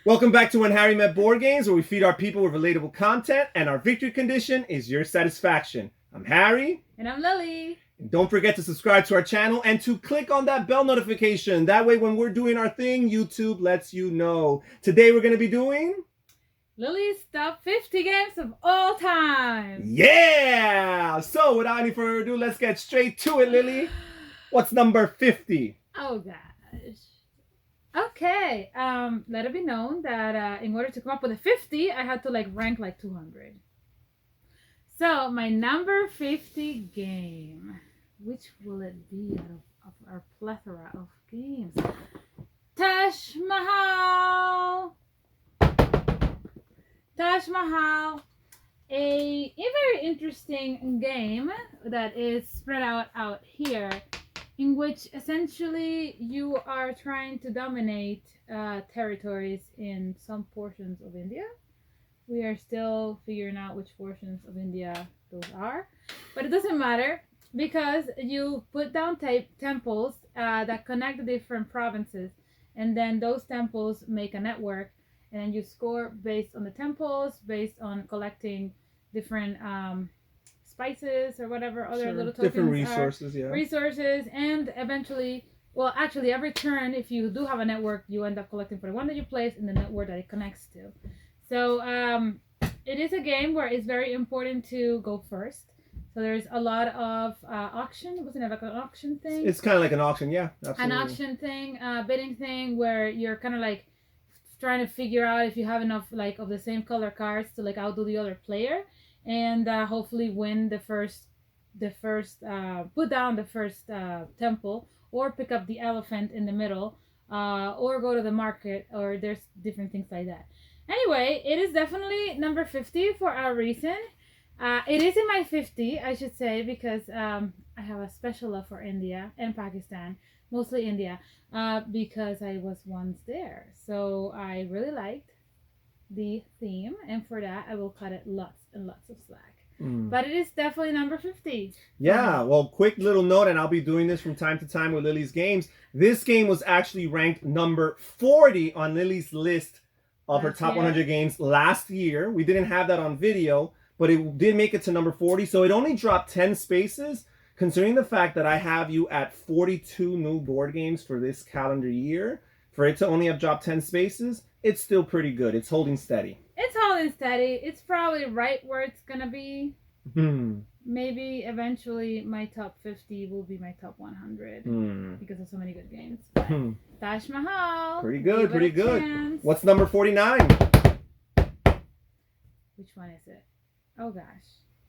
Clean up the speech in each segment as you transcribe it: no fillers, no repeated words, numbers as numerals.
Welcome back to When Harry Met Board Games, where we feed our people with relatable content, and our victory condition is your satisfaction. I'm Harry. And I'm Lily. And don't forget to subscribe to our channel and to click on that bell notification. That way, when we're doing our thing, YouTube lets you know. Today, we're going to be doing... Lily's top 50 games of all time. Yeah! So, without any further ado, let's get straight to it, Lily. What's number 50? Oh, gosh. Okay, let it be known that in order to come up with a 50, I had to rank 200. So my number 50 game, which will it be out of our plethora of games? Taj Mahal. Taj Mahal, a very interesting game that is spread out here, in which essentially you are trying to dominate territories in some portions of India. We are still figuring out which portions of India those are, but it doesn't matter because you put down temples that connect the different provinces, and then those temples make a network, and then you score based on the temples, based on collecting different spices or whatever other little tokens different resources, resources, and eventually, well, actually every turn, if you do have a network, you end up collecting for the one that you place in the network that it connects to. So it is a game where it's very important to go first. So there's a lot of auction. Wasn't it like an auction thing? It's kind of like an auction, yeah. Absolutely. An auction thing, bidding thing, where you're kind of trying to figure out if you have enough of the same color cards to outdo the other player, and hopefully win the first put down the first temple, or pick up the elephant in the middle, or go to the market, or there's different things like that. Anyway, it is definitely number 50 for a reason. It is in my 50, I should say, because I have a special love for India and Pakistan, mostly India, because I was once there. So I really liked the theme, and for that I will cut it lots and lots of slack. But it is definitely number 50. Yeah, well, quick little note, and I'll be doing this from time to time with Lily's games. This game was actually ranked number 40 on Lily's list of her top 100 games last year. We didn't have that on video, but it did make it to number 40, so it only dropped 10 spaces. Considering the fact that I have you at 42 new board games for this calendar year, for it to only have dropped 10 spaces, it's still pretty good. It's holding steady. It's holding steady. It's probably right where it's gonna be. Maybe eventually my top 50 will be my top 100 because of so many good games. But Taj Mahal. Pretty good, pretty good. Chance. What's number 49? Which one is it? Oh gosh.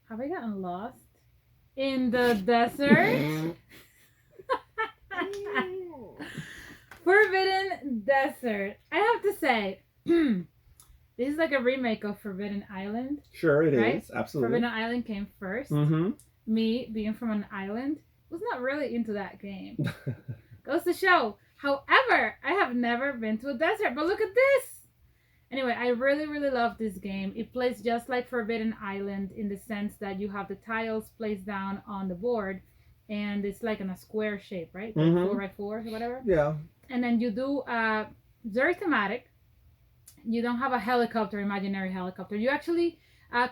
Have I gotten lost in the desert? Forbidden Desert. I have to say, this is like a remake of Forbidden Island. Sure, it right? is. Absolutely. Forbidden Island came first. Me, being from an island, was not really into that game. Goes to show. However, I have never been to a desert, but look at this. Anyway, I really, really love this game. It plays just like Forbidden Island in the sense that you have the tiles placed down on the board, and it's like in a square shape, right? 4x4 or whatever. Yeah. And then you do very thematic. You don't have a helicopter, imaginary helicopter. You actually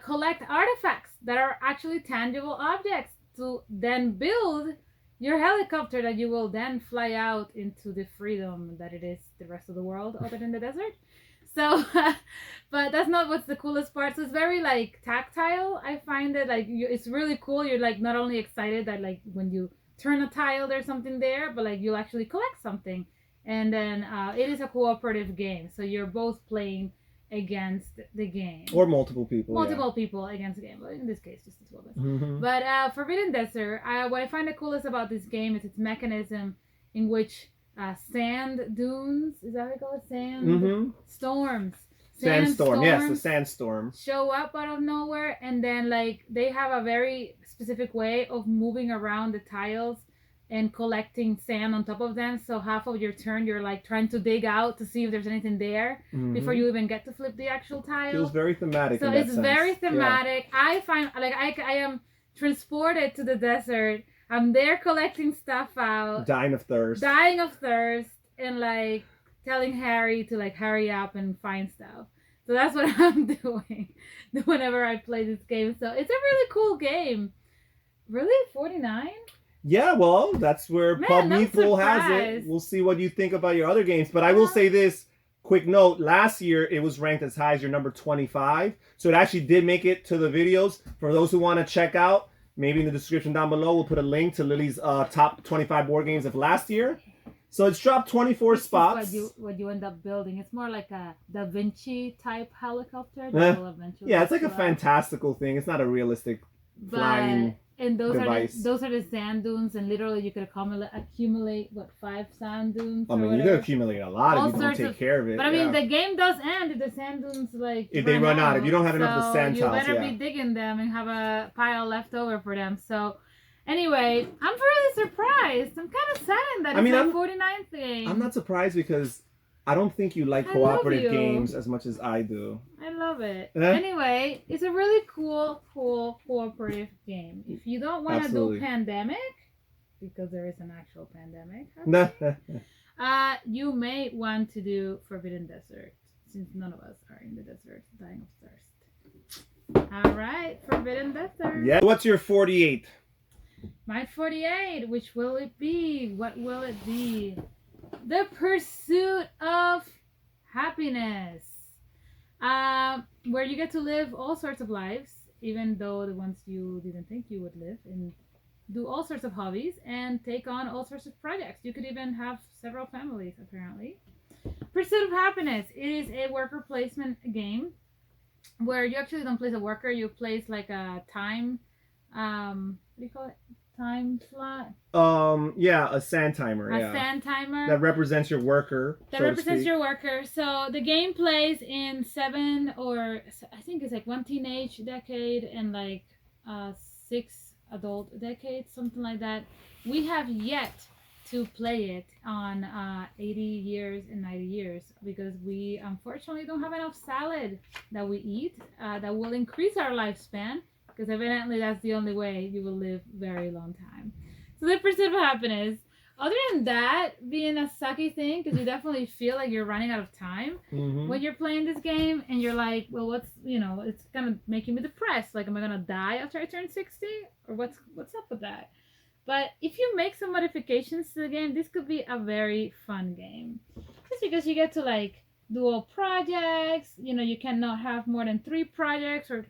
collect artifacts that are actually tangible objects to then build your helicopter that you will then fly out into the freedom that it is the rest of the world other than the desert. So, but that's not what's the coolest part. So it's very tactile. I find that it's really cool. You're not only excited that when you turn a tile there's something there, but you'll actually collect something. And then it is a cooperative game, so you're both playing against the game. Or multiple people. Multiple people against the game, but in this case, just the two of us. But Forbidden Desert, what I find the coolest about this game is its mechanism in which sand dunes, is that what I call it? Sand storms. Sandstorm, yes, the sandstorm. Show up out of nowhere, and then they have a very specific way of moving around the tiles and collecting sand on top of them. So half of your turn, you're trying to dig out to see if there's anything there before you even get to flip the actual tile. Feels very thematic. So it's very thematic. Yeah. I find I am transported to the desert. I'm there collecting stuff out. Dying of thirst. And telling Harry to like hurry up and find stuff. So that's what I'm doing whenever I play this game. So it's a really cool game. Really? 49? Yeah, well, that's where Man, Pub I'm Meatful has it. surprised. We'll see what you think about your other games. But I will say this, quick note, last year it was ranked as high as your number 25. So it actually did make it to the videos. For those who want to check out, maybe in the description down below, we'll put a link to Lily's top 25 board games of last year. So it's dropped 24 spots. What you end up building. It's more like a Da Vinci type helicopter that will eventually. Yeah, it's like a fantastical thing. It's not a realistic flying and those device. are the sand dunes, and literally you could accumulate what 5 sand dunes. I mean, you could accumulate a lot if you don't take care of it. But I mean, the game does end if the sand dunes like if they run out. If you don't have enough of the sand tiles, you better be digging them and have a pile left over for them. So. Anyway, I'm really surprised. I'm kind of saddened that it's my 49th game. I'm not surprised because I don't think you like cooperative games as much as I do. I love it. Anyway, it's a really cool cooperative game. If you don't want to do Pandemic, because there is an actual pandemic, you may want to do Forbidden Desert, since none of us are in the desert dying of thirst. All right, Forbidden Desert. Yeah. What's your 48? My 48, which will it be? What will it be? The Pursuit of Happiness. Where you get to live all sorts of lives, even though the ones you didn't think you would live, and do all sorts of hobbies and take on all sorts of projects. You could even have several families, apparently. Pursuit of Happiness. It is a worker placement game where you actually don't place a worker, you place like a time what do you call it? Time slot? Yeah, a sand timer. A sand timer. That represents your worker. Your worker. So the game plays in 7 or I think it's like 1 teenage decade and like 6 adult decades, something like that. We have yet to play it on 80 years and 90 years because we unfortunately don't have enough salad that we eat that will increase our lifespan. Because evidently that's the only way you will live very long time. So the Pursuit of Happiness. Other than that being a sucky thing, because you definitely feel like you're running out of time when you're playing this game, and you're like, well, what's it's kind of making me depressed. Like, am I gonna die after I turn 60, or what's up with that? But if you make some modifications to the game, this could be a very fun game. Just because you get to like do all projects. You cannot have more than 3 projects or.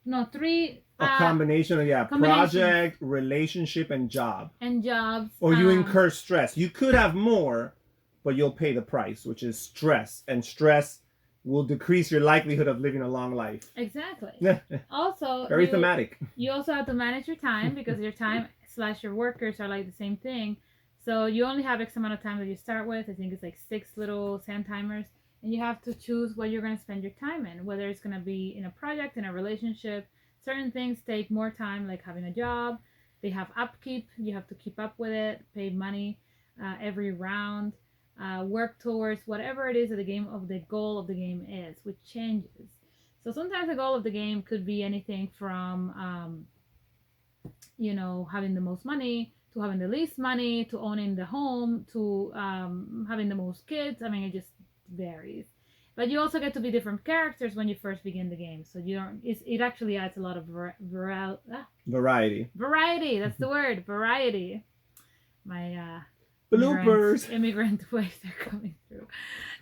No, 3. A combination of project, relationship, and job. And jobs. Or you incur stress. You could have more, but you'll pay the price, which is stress. And stress will decrease your likelihood of living a long life. Exactly. Also, very thematic. You also have to manage your time because your time / your workers are like the same thing. So you only have X amount of time that you start with. I think it's like 6 little sand timers. And you have to choose what you're going to spend your time in, whether it's going to be in a project, in a relationship. Certain things take more time, like having a job. They have upkeep. You have to keep up with it, pay money every round, work towards whatever it is that the goal of the game is, which changes. So sometimes the goal of the game could be anything from, having the most money, to having the least money, to owning the home, to having the most kids. I mean, it just varies, but you also get to be different characters when you first begin the game, so you don't. It actually adds a lot of variety. That's the word, variety. My bloopers, immigrant ways are coming through.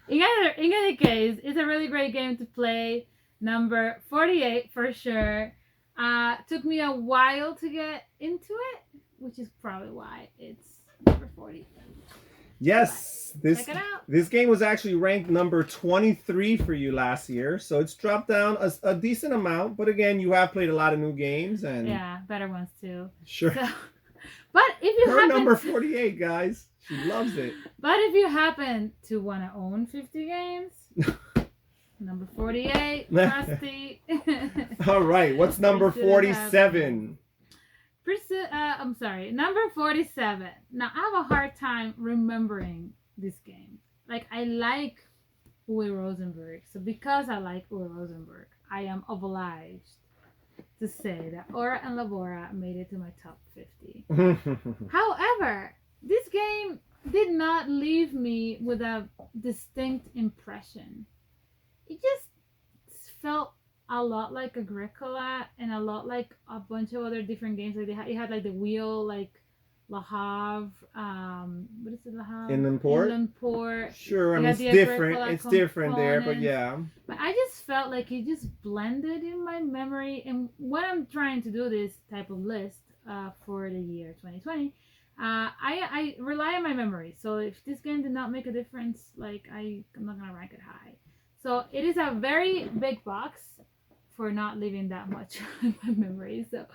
In any case, it's a really great game to play. Number 48 for sure. Took me a while to get into it, which is probably why it's number 40. Yes, this game was actually ranked number 23 for you last year, so it's dropped down a decent amount. But again, you have played a lot of new games and better ones too. Sure. So, but if you number 48, guys, she loves it. But if you happen to want to own 50 games, number 48, Rusty. All right, what's number 47? Number 47. Now, I have a hard time remembering this game. Like, I like Uwe Rosenberg. So, because I like Uwe Rosenberg, I am obliged to say that Ora and Labora made it to my top 50. However, this game did not leave me with a distinct impression. It just felt a lot like Agricola and a lot like a bunch of other different games. Like it had like the wheel, like Le Havre, what is it, Le Havre? Inland Port? Inland Port. Sure, I mean, It it's had the different. Agricola It's different there, but components. yeah. But I just felt like it just blended in my memory. And when I'm trying to do this type of list for the year 2020, I rely on my memory. So if this game did not make a difference, like I'm not gonna rank it high. So it is a very big box for not leaving that much in my memory. So,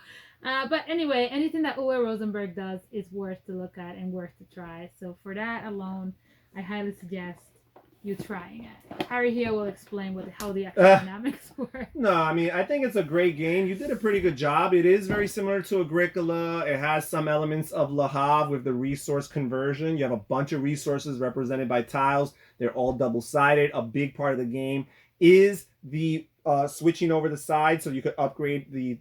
but anyway, anything that Uwe Rosenberg does is worth to look at and worth to try. So for that alone, I highly suggest you trying it. Harry here will explain how the actual dynamics work. No, I mean, I think it's a great game. You did a pretty good job. It is very similar to Agricola. It has some elements of Le Havre with the resource conversion. You have a bunch of resources represented by tiles. They're all double-sided. A big part of the game is the switching over the side so you could upgrade the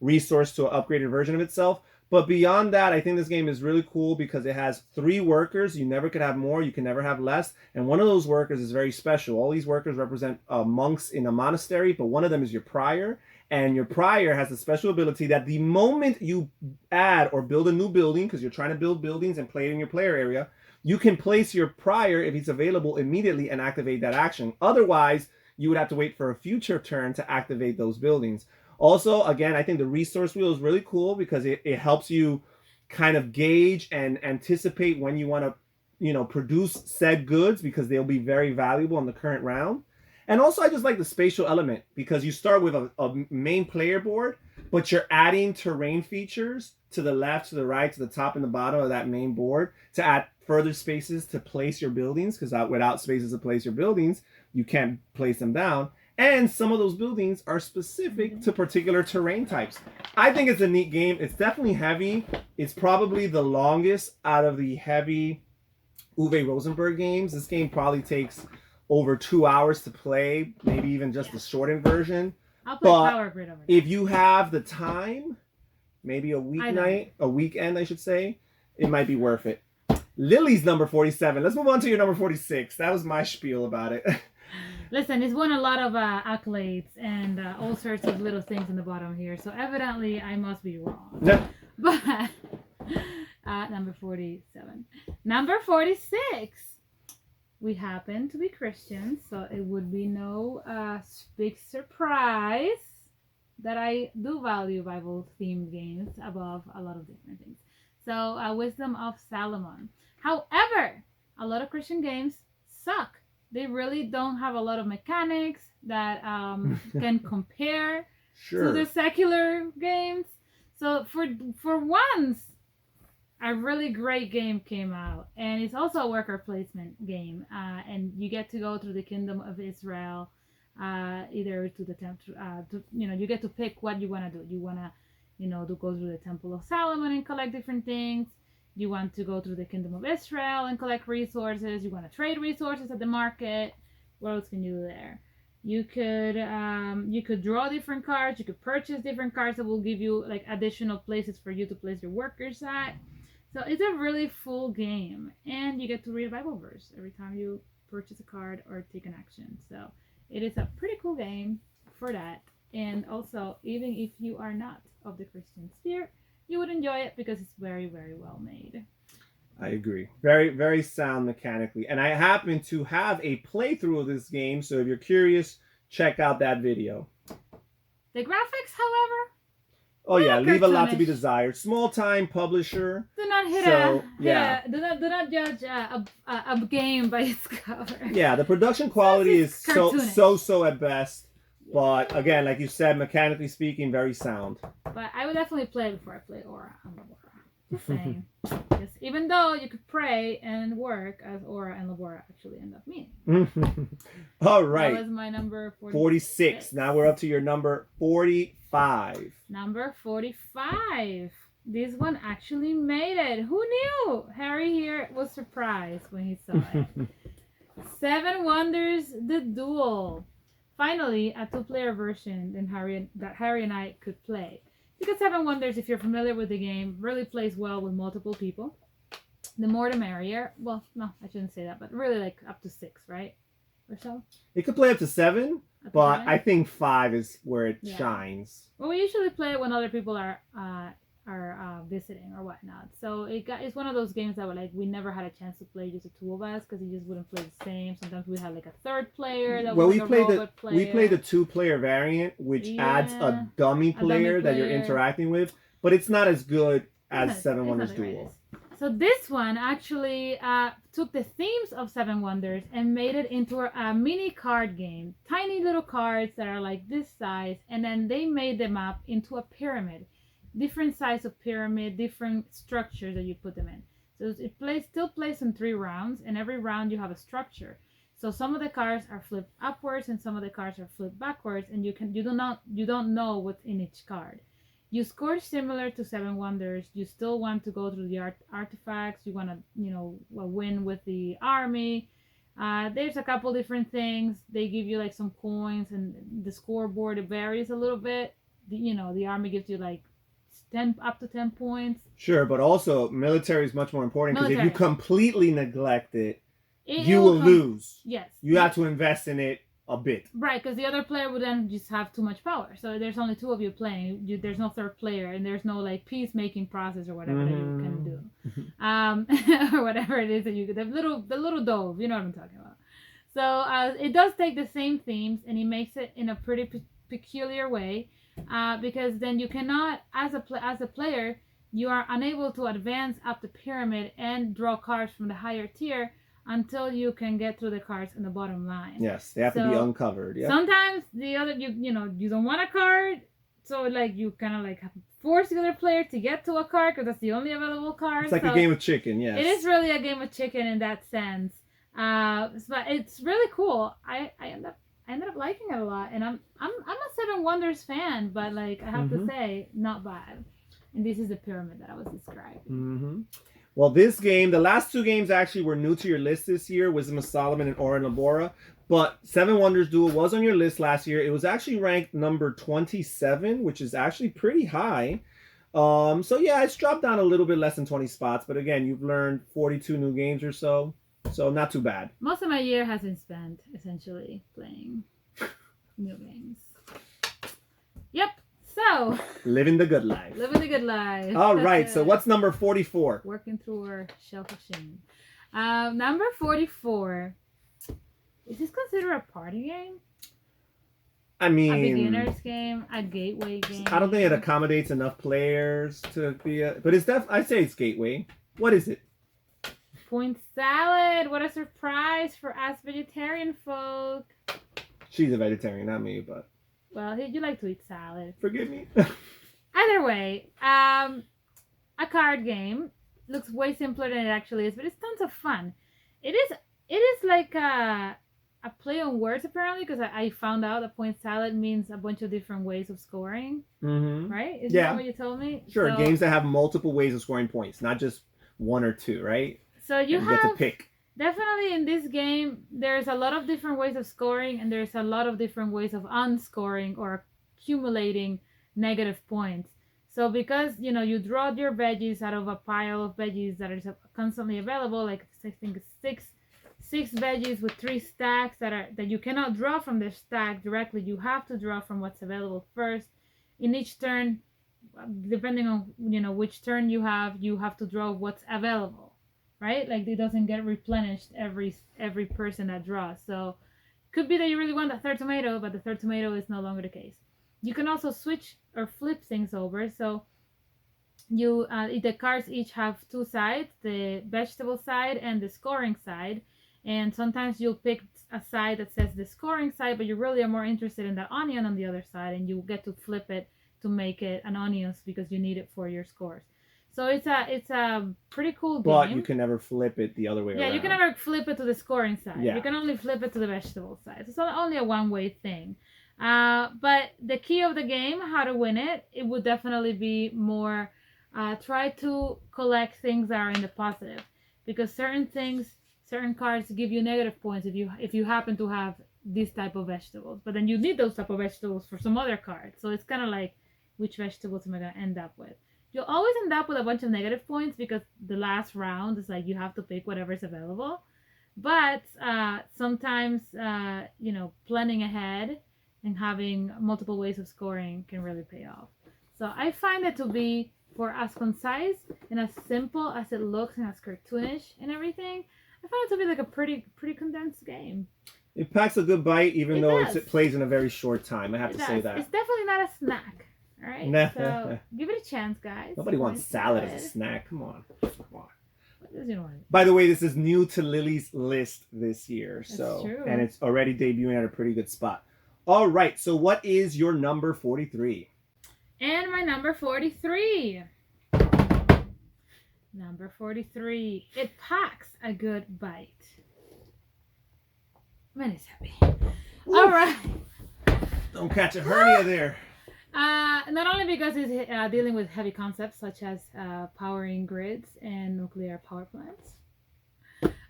resource to an upgraded version of itself. But beyond that, I think this game is really cool because it has 3 workers. You never could have more. You can never have less. And one of those workers is very special. All these workers represent monks in a monastery, but one of them is your prior. And your prior has a special ability that the moment you add or build a new building, because you're trying to build buildings and play it in your player area, you can place your prior, if he's available, immediately and activate that action. Otherwise, you would have to wait for a future turn to activate those buildings. Also, again, I think the resource wheel is really cool because it helps you kind of gauge and anticipate when you want to, produce said goods because they'll be very valuable in the current round. And also, I just like the spatial element because you start with a main player board, but you're adding terrain features to the left, to the right, to the top and the bottom of that main board to add further spaces to place your buildings because without spaces to place your buildings, you can't place them down. And some of those buildings are specific to particular terrain types. I think it's a neat game. It's definitely heavy. It's probably the longest out of the heavy Uwe Rosenberg games. This game probably takes over 2 hours to play, maybe even just the shortened version. I'll play Power Grid over if you have the time, maybe a weekend, I should say, it might be worth it. Lily's number 47. Let's move on to your number 46. That was my spiel about it. Listen, it's won a lot of accolades and all sorts of little things in the bottom here. So evidently, I must be wrong. No. But number 47. Number 46. We happen to be Christians, so it would be no big surprise that I do value Bible-themed games above a lot of different things. So, Wisdom of Solomon. However, a lot of Christian games suck. They really don't have a lot of mechanics that can compare to the secular games. So for once, a really great game came out, and it's also a worker placement game. And you get to go through the Kingdom of Israel, either to the temple. You get to pick what you want to do. You want to, go through the Temple of Solomon and collect different things. You want to go through the Kingdom of Israel and collect resources. You want to trade resources at the market. What else can you do there? You could draw different cards. You could purchase different cards that will give you like additional places for you to place your workers at. So it's a really full game, and you get to read a Bible verse every time you purchase a card or take an action. So it is a pretty cool game for that. And also, even if you are not of the Christian spirit, you would enjoy it because it's very, very well made. I agree. Very, very sound mechanically. And I happen to have a playthrough of this game, so if you're curious, check out that video. The graphics, however, oh yeah, leave a lot to be desired. Small time publisher. Do not hit do not judge a game by its cover. Yeah, the production quality is so at best. But again, like you said, mechanically speaking, very sound. But I would definitely play it before I play Ora Labora. Just saying. Just, even though you could pray and work as Ora and Labora actually end up meaning. All right. That was my number 46. Now we're up to your number 45. Number 45. This one actually made it. Who knew? Harry here was surprised when he saw it. 7 Wonders Duel. Finally, a 2-player version that Harry and I could play. Because 7 Wonders, if you're familiar with the game, really plays well with multiple people. The more the merrier. Well, no, I shouldn't say that, but really like up to 6, right? Or so. It could play up to 7, Up to but 7? I think 5 is where it Yeah. shines. Well, we usually play it when other people are visiting or whatnot. So it's one of those games that we never had a chance to play just the two of us because you just wouldn't play the same. Sometimes we had like a third player that was like a robot player. We play the 2-player variant, which adds a dummy player that you're interacting with, but it's not as good as Seven Wonders Duel. So this one actually took the themes of Seven Wonders and made it into a mini card game. Tiny little cards that are like this size, and then they made them up into a pyramid. Different size of pyramid, different structures that you put them in. So it still plays in 3 rounds, and every round you have a structure. So some of the cards are flipped upwards, and some of the cards are flipped backwards, and you don't know what's in each card. You score similar to Seven Wonders. You still want to go through the artifacts. You want to, win with the army. There's a couple different things. They give you like some coins, and the scoreboard it varies a little bit. The army gives you like 10 up to 10 points. Sure, but also military is much more important because if you completely neglect it, you will lose. Yes. You have to invest in it a bit. Right, because the other player would then just have too much power. So there's only 2 of you playing. There's no third player, and there's no like peacemaking process or whatever that you can do, or whatever it is that you the little dove. You know what I'm talking about. So it does take the same themes, and he makes it in a pretty peculiar way, because then you cannot, as a player, you are unable to advance up the pyramid and draw cards from the higher tier until you can get through the cards in the bottom line. Yes, they have to be uncovered. Yeah. Sometimes the other you don't want a card, so like you kind of like force the other player to get to a card because that's the only available card. It's like a game of chicken. Yes. It is really a game of chicken in that sense. But it's really cool. I ended up liking it a lot, and I'm a Seven Wonders fan, but like I have to say, not bad. And this is the pyramid that I was describing. Well, this game, the last 2 games actually were new to your list this year, Wisdom of Solomon and Ora Labora. But Seven Wonders Duel was on your list last year. It was actually ranked number 27, which is actually pretty high. So yeah, it's dropped down a little bit less than 20 spots. But again, you've learned 42 new games or so. So not too bad. Most of my year has been spent essentially playing new games. Yep. So living the good life. Living the good life. All right. So what's number 44? Working through our shelf of shame. Number 44. Is this considered a party game? I mean, a beginner's game, a gateway game. I don't think it accommodates enough players to be but it's I say it's gateway. What is it? Point salad. What a surprise for us vegetarian folk. She's a vegetarian, not me, but. Well, you like to eat salad. Forgive me. Either way, a card game. Looks way simpler than it actually is, but it's tons of fun. It is like a play on words apparently, because I found out that point salad means a bunch of different ways of scoring. Right? Isn't that what you told me? Sure, games that have multiple ways of scoring points, not just 1 or 2, right? So you get to pick. Definitely in this game, there's a lot of different ways of scoring, and there's a lot of different ways of unscoring or accumulating negative points. So because, you draw your veggies out of a pile of veggies that is constantly available, like I think it's six veggies with 3 stacks that you cannot draw from the stack directly. You have to draw from what's available first. In each turn, depending on, which turn you have to draw what's available. Right? Like it doesn't get replenished every person that draws. So could be that you really want that third tomato, but the third tomato is no longer the case. You can also switch or flip things over. So the cards each have 2 sides, the vegetable side and the scoring side. And sometimes you'll pick a side that says the scoring side, but you really are more interested in the onion on the other side, and you get to flip it to make it an onion because you need it for your scores. So it's a pretty cool game. But you can never flip it the other way around. Yeah, you can never flip it to the scoring side. Yeah. You can only flip it to the vegetable side. It's only a one-way thing. But the key of the game, how to win it, it would definitely be more try to collect things that are in the positive. Because certain cards give you negative points if you happen to have this type of vegetables. But then you need those type of vegetables for some other cards. So it's kind of like, which vegetables am I going to end up with? you'll always end up with a bunch of negative points because the last round is like you have to pick whatever's available. But sometimes, planning ahead and having multiple ways of scoring can really pay off. So I find it to be, for as concise and as simple as it looks and as cartoonish and everything, I find it to be like a pretty condensed game. It packs a good bite, even though it does. plays in a very short time. I have It to say does. that. It's definitely not a snack. All right. Nah. So give it a chance, guys. Nobody wants It's salad good. as a snack. Come on. What does you want? By the way, this is new to Lily's list this year. That's true. And it's already debuting at a pretty good spot. All right. So what is your number 43? And my number 43. Number 43. It packs a good bite. Man, it's heavy. Oof. All right. Don't catch a hernia there. Not only because it's dealing with heavy concepts such as powering grids and nuclear power plants,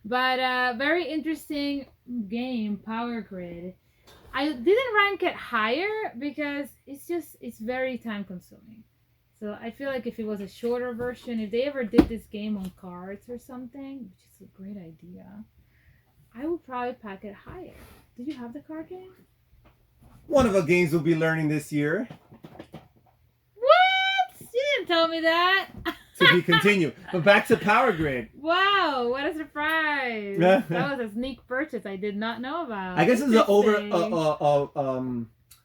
but very interesting game, Power Grid. I didn't rank it higher because it's very time consuming. So I feel like if it was a shorter version, if they ever did this game on cards or something, which is a great idea, I would probably pack it higher. Did you have the card game? One of the games we'll be learning this year. What? You didn't tell me that. To be continued. But back to Power Grid. Wow, what a surprise. That was a sneak purchase I did not know about. I guess it's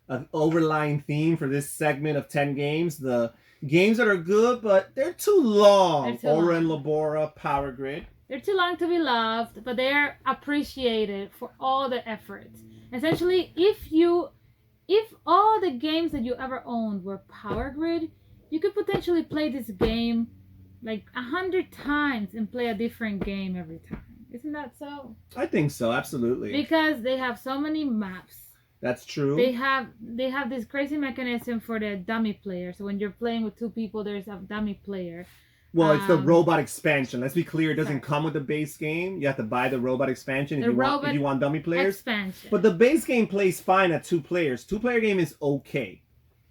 an overlying theme for this segment of 10 games. The games that are good, but they're too long. Ora and Labora, Power Grid. They're too long to be loved, but they are appreciated for all the effort. Essentially, if all the games that you ever owned were Power Grid, you could potentially play this game like 100 times and play a different game every time. Isn't that so? I think so, absolutely. Because they have so many maps. That's true. They have this crazy mechanism for the dummy player. So when you're playing with two people, there's a dummy player. Well, it's the robot expansion. Let's be clear, it doesn't come with the base game. You have to buy the robot expansion if you want dummy players. Expansion. But the base game plays fine at 2 players. 2-player game is okay.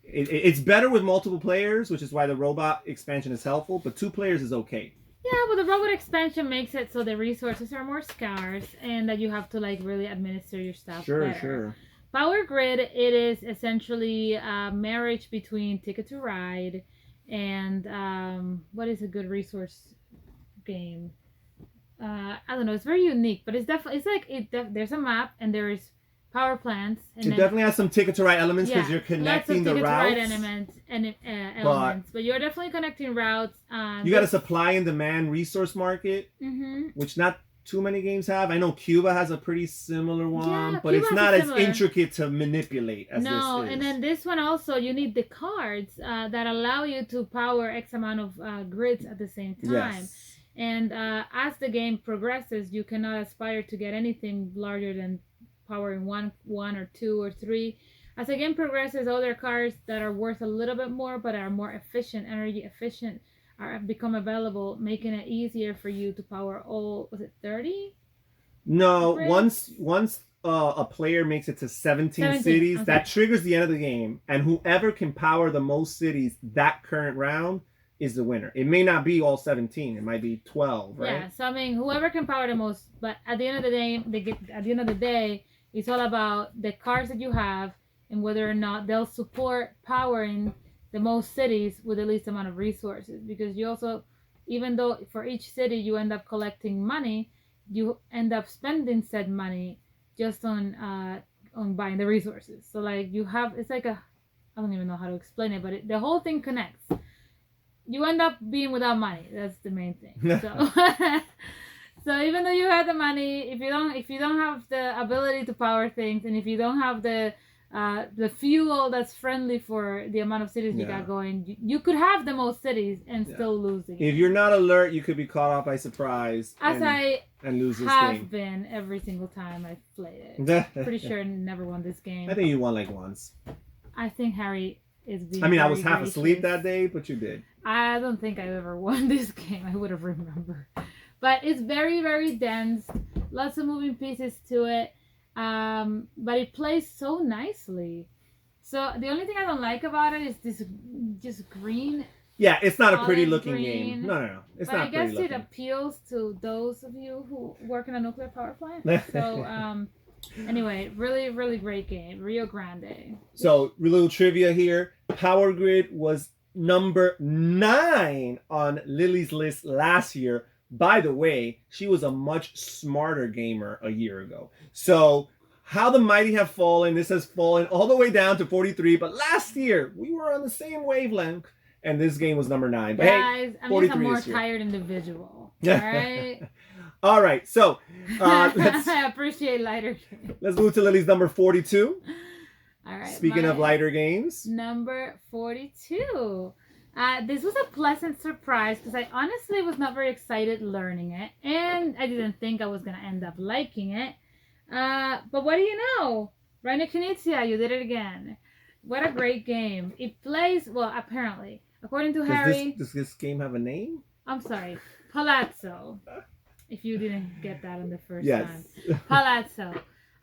It's better with multiple players, which is why the robot expansion is helpful, but 2 players is okay. Yeah, but the robot expansion makes it so the resources are more scarce and that you have to like really administer your stuff better. Sure. Power Grid, it is essentially a marriage between Ticket to Ride and what is a good resource game? I don't know. It's very unique, but it's definitely there's a map and there is power plants. And it definitely has some Ticket to Ride elements because you're connecting the routes. Elements, but you're definitely connecting routes. You got a supply and demand resource market, which not too many games have. I know Cuba has a pretty similar one, but it's not as intricate to manipulate as this is. And then this one also, you need the cards that allow you to power X amount of grids at the same time. Yes. And as the game progresses, you cannot aspire to get anything larger than powering one or 2 or 3. As the game progresses, other cards that are worth a little bit more but are more efficient, energy efficient, become available, making it easier for you to power all, was it 30? No, grids? once a player makes it to 17 cities, that triggers the end of the game, and whoever can power the most cities that current round is the winner. It may not be all 17, it might be 12, right? Yeah, so I mean, whoever can power the most, but at the end of the day, it's all about the cards that you have and whether or not they'll support powering the most cities with the least amount of resources, because you also, even though for each city you end up collecting money, you end up spending said money just on buying the resources. So like you have, it's like I don't even know how to explain it, but the whole thing connects. You end up being without money. That's the main thing. So so even though you have the money, if you don't have the ability to power things, and if you don't have the fuel that's friendly for the amount of cities you got going, you could have the most cities and still lose the game. If you're not alert, you could be caught off by surprise and lose this game. Have been every single time I've played it. Pretty sure I never won this game. I think you won like once. I think Harry is being I was half asleep that day, but you did. I don't think I ever won this game. I would have remembered. But it's very, very dense. Lots of moving pieces to it. But it plays so nicely. So the only thing I don't like about it is this just green Yeah, it's not a pretty olive looking green. game. No. It's But not I guess pretty it looking. appeals to those of you who work in a nuclear power plant. So, anyway, really, really great game. Rio Grande. So, a little trivia here. Power Grid was number 9 on Lily's list last year. By the way, she was a much smarter gamer a year ago. So, How the Mighty Have Fallen, this has fallen all the way down to 43. But last year, we were on the same wavelength. And this game was number 9. But Guys, hey, I'm just a 43 more this year. tired individual. All right. All right. So, I appreciate lighter games. let's move to Lily's number 42. All right. Speaking of lighter games. Number 42. This was a pleasant surprise because I honestly was not very excited learning it. And I didn't think I was going to end up liking it. But what do you know? Rainer Knizia, you did it again. What a great game. It plays, well, apparently, according to Harry. Does this game have a name? I'm sorry. Palazzo. If you didn't get that on the first Yes. time. Palazzo.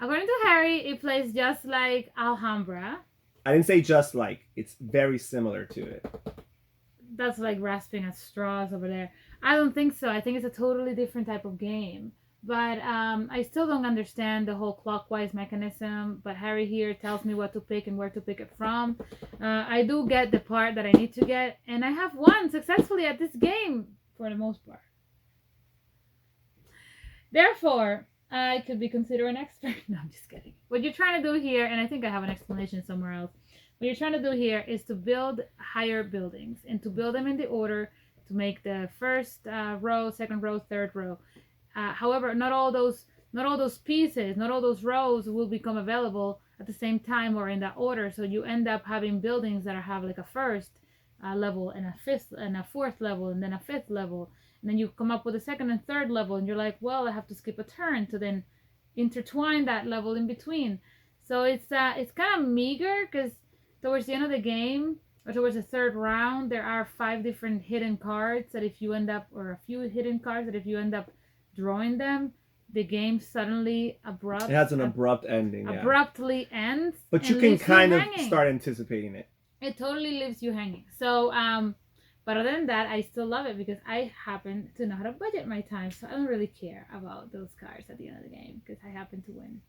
According to Harry, it plays just like Alhambra. I didn't say just like. It's very similar to it. That's like rasping at straws over there. I don't think so. I think it's a totally different type of game. But I still don't understand the whole clockwise mechanism. But Harry here tells me what to pick and where to pick it from. I do get the part that I need to get. And I have won successfully at this game for the most part. Therefore, I could be considered an expert. No, I'm just kidding. What you're trying to do here, and I think I have an explanation somewhere else. What you're trying to do here is to build higher buildings and to build them in the order to make the first row, second row, third row. However, not all those pieces, not all those rows will become available at the same time or in that order. So you end up having buildings that have like a first level and a fifth and a fourth level and then a fifth level. And then you come up with a second and third level and you're like, well, I have to skip a turn to then intertwine that level in between. So it's kind of meager because towards the end of the game or towards the third round, there are 5 different hidden cards that if you end up, or a few hidden cards that if you end up drawing them, the game suddenly it has an abrupt ending. Abruptly ends. But you can kind of start anticipating it. It totally leaves you hanging. So, but other than that, I still love it because I happen to know how to budget my time. So I don't really care about those cards at the end of the game because I happen to win.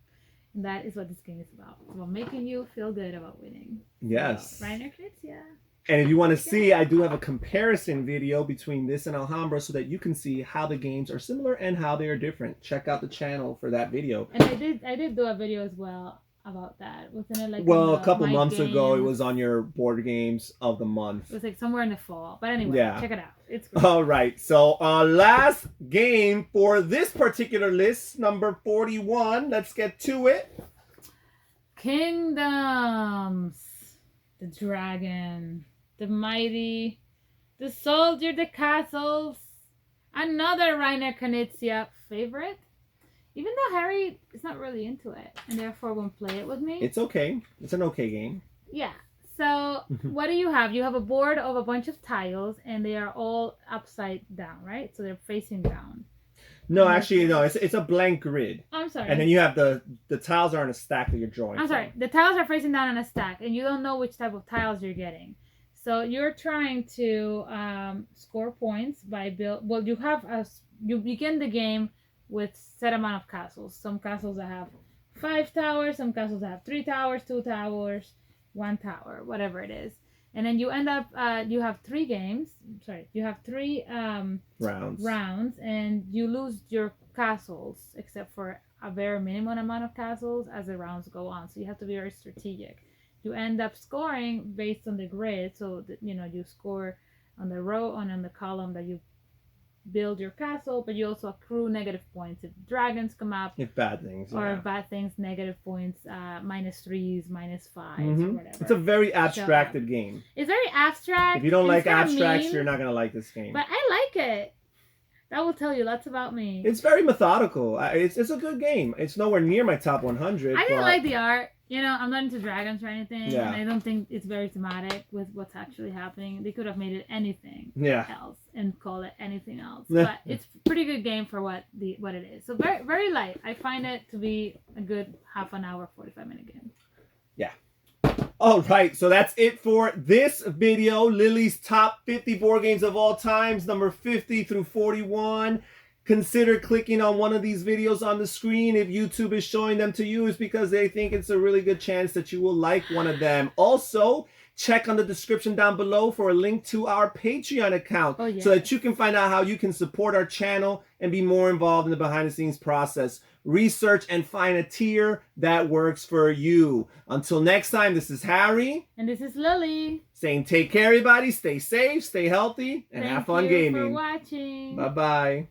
And that is what this game is about. It's about making you feel good about winning. Yes. So, Rainer Knizia. And if you want to see, I do have a comparison video between this and Alhambra so that you can see how the games are similar and how they are different. Check out the channel for that video. And I did do a video as well about that. Wasn't it like a couple months ago, it was on your board games of the month. It was like somewhere in the fall. But anyway, check it out. It's great. All right. So last game for this particular list, number 41. Let's get to it. Kingdoms. The dragon. The mighty. The soldier. The castles. Another Rainer Knizia favorite. Even though Harry is not really into it and therefore won't play it with me. It's okay. It's an okay game. Yeah. So what do you have? You have a board of a bunch of tiles and they are all upside down, right? So they're facing down. No, actually, no. It's a blank grid. I'm sorry. And then you have the tiles are on a stack that you're drawing. I'm sorry. The tiles are facing down on a stack and you don't know which type of tiles you're getting. So you're trying to score points by you begin the game with set amount of castles. Some castles that have 5 towers, some castles that have 3 towers, 2 towers, 1 tower, whatever it is. And then you end up, you have 3 games. Sorry, you have 3 rounds, and you lose your castles except for a very minimum amount of castles as the rounds go on. So you have to be very strategic. You end up scoring based on the grid. So that, you score on the row and on the column that you build your castle, but you also accrue negative points if dragons come up. If bad things. Or bad things, negative points, -3s, -5s, or whatever. It's a very abstracted game. It's very abstract. If you don't like abstracts, you're not going to like this game. But I like it. That will tell you lots about me. It's very methodical. It's a good game. It's nowhere near my top 100. I didn't like the art. I'm not into dragons or anything. Yeah. And I don't think it's very thematic with what's actually happening. They could have made it anything else and call it anything else. But it's a pretty good game for what it is. So very, very light. I find it to be a good half an hour, 45-minute game. Yeah. All right, so that's it for this video. Lily's top 50 board games of all times, number 50 through 41. Consider clicking on one of these videos on the screen. If YouTube is showing them to you, it's because they think it's a really good chance that you will like one of them. Also, check on the description down below for a link to our Patreon account so that you can find out how you can support our channel and be more involved in the behind the scenes process. Research and find a tier that works for you. Until next time, this is Harry. And this is Lily. Saying take care, everybody. Stay safe, stay healthy, and have fun gaming. Thank you for watching. Bye-bye.